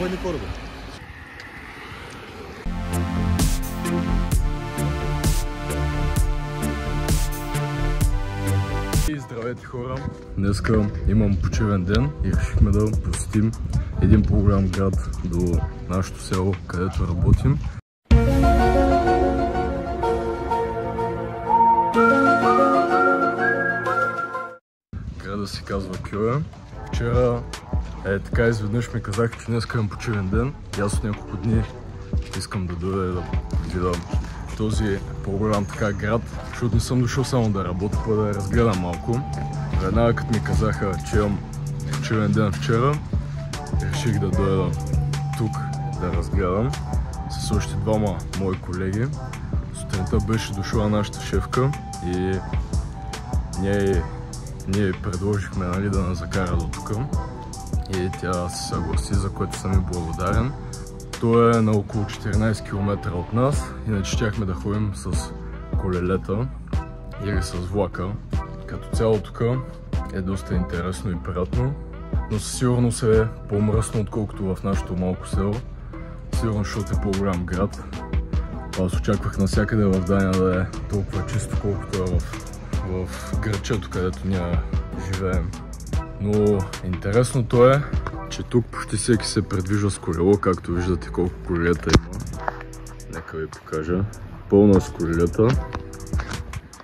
военни кораби. И здравейте хора! Днеска имам почивен ден и решихме да посетим един по-голям град до нашето село, където работим. Града се казва Кьоя. Вчера така изведнъж ми казах, че днес имам почивен ден и аз от няколко дни искам да дойда да видя този по-голям така град, защото не съм дошъл само да работя, па да я разгледам малко. Веднага като ми казаха, че имам почивен ден вчера, реших да дойда тук да разгледам с още двама мои колеги. Сутринта беше дошла нашата шефка и ние предложихме, нали, да нас закара до тук и тя се съгласи, за което съм и благодарен. Той е на около 14 км от нас, иначе щяхме да ходим с колелета или с влака. Като цяло тук е доста интересно и приятно, но със сигурност е по-мръсно, отколкото в нашото малко село. Сигурно, защото е по-голям град. Аз очаквах навсякъде в Дания да е толкова чисто, колкото е в градчето, където ние живеем. Но интересното е, че тук почти всеки се предвижда с колело, както виждате колко колелета има. Нека ви покажа. Пълно е с колелета.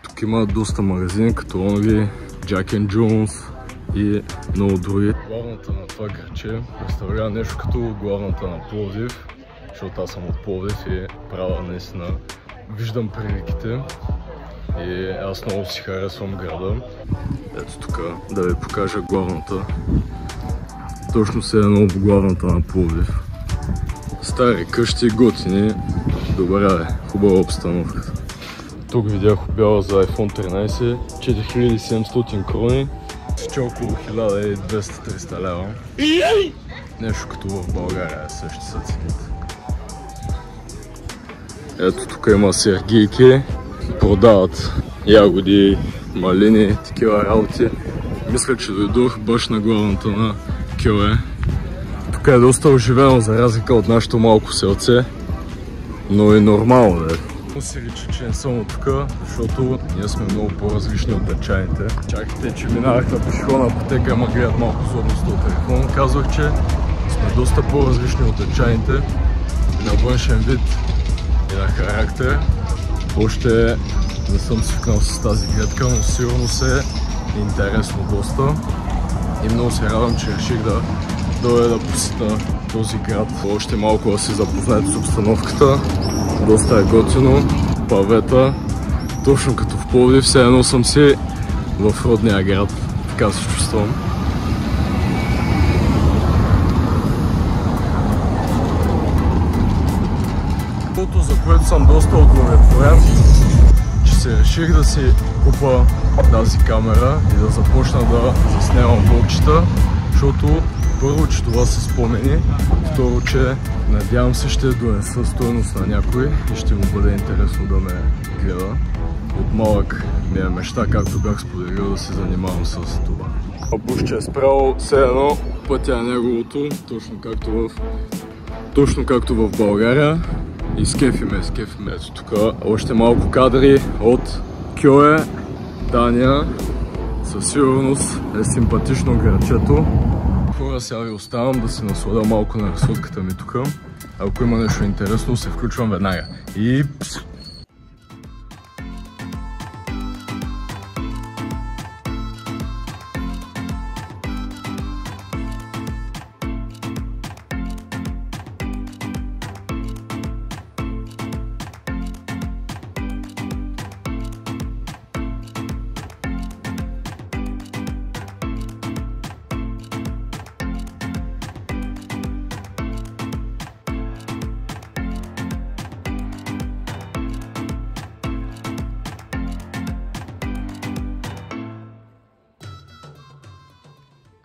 Тук има доста магазини, като онги Jack and Jones и много други. Главната на това градче представлява нещо като главната на Пловдив, защото аз съм от Пловдив и правя наистина. Виждам приликите и аз много си харесвам града. Ето тук да ви покажа главната. Точно се едно от главната на Пловдив. Стари къщи, готини, добра е, хубава обстановка. Тук видях обява за iPhone 13, 4700 крони, с около 1200-300 лева. Нещо като в България също са цените. Ето тук има сергийки, продават ягоди, малини, такива работи. Мисля, че дойдох баш на главната на Кьоя. Тук е доста оживено за разлика от нашото малко селце, но е нормално да е. Си личи, че не съм от тук, защото ние сме много по-различни от дъчаните. Чакайте, че минавах на пешеходна пътека, ама гледат малко злобност от телефон. Казвах, че сме доста по-различни от дъчаните и на външен вид и на характер. Още не съм свикнал с тази гледка, но сигурно се е интересно доста. И много се радвам, че реших да дойда да посетя този град. Още малко да се запознаете с обстановката. Доста е готино, павета, точно като в Пловдив, все едно съм си в родния град, така се чувствам. За което съм доста удовлетворен, че се реших да си купа тази камера и да започна да заснемам влогчета, защото първо, че това са спомени, второ, че надявам се ще донеса стойност на някой и ще му бъде интересно да ме гледа. От малък ми е мечта, както бях споделил, да се занимавам с това. Бушче е спрял все едно, пътя е неговото, точно както в България. И скефиме. Ето тук още малко кадри от Кьоя, Дания. Със сигурност е симпатично градчето. Хора, сега ви оставам да се насладя малко на разходката ми тук. Ако има нещо интересно, се включвам веднага. И...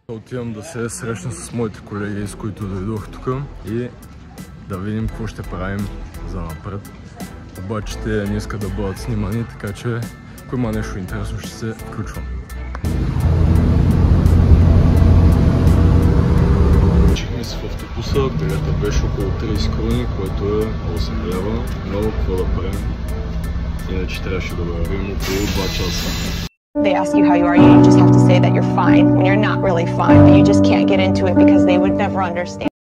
Отивам да се срещна с моите колеги, с които дойдох тук и да видим какво ще правим за напред. Обаче те не искат да бъдат снимани, така че ако има нещо интересно ще се включвам. Чихме се в автобуса автобуса, билета беше около 30 крони, което е 8 лева, но какво да правим? Иначе трябваше да вървим около 2 часа. They ask you how you are, you just have to say that you're fine when you're not really fine, but you just can't get into it because they would never understand.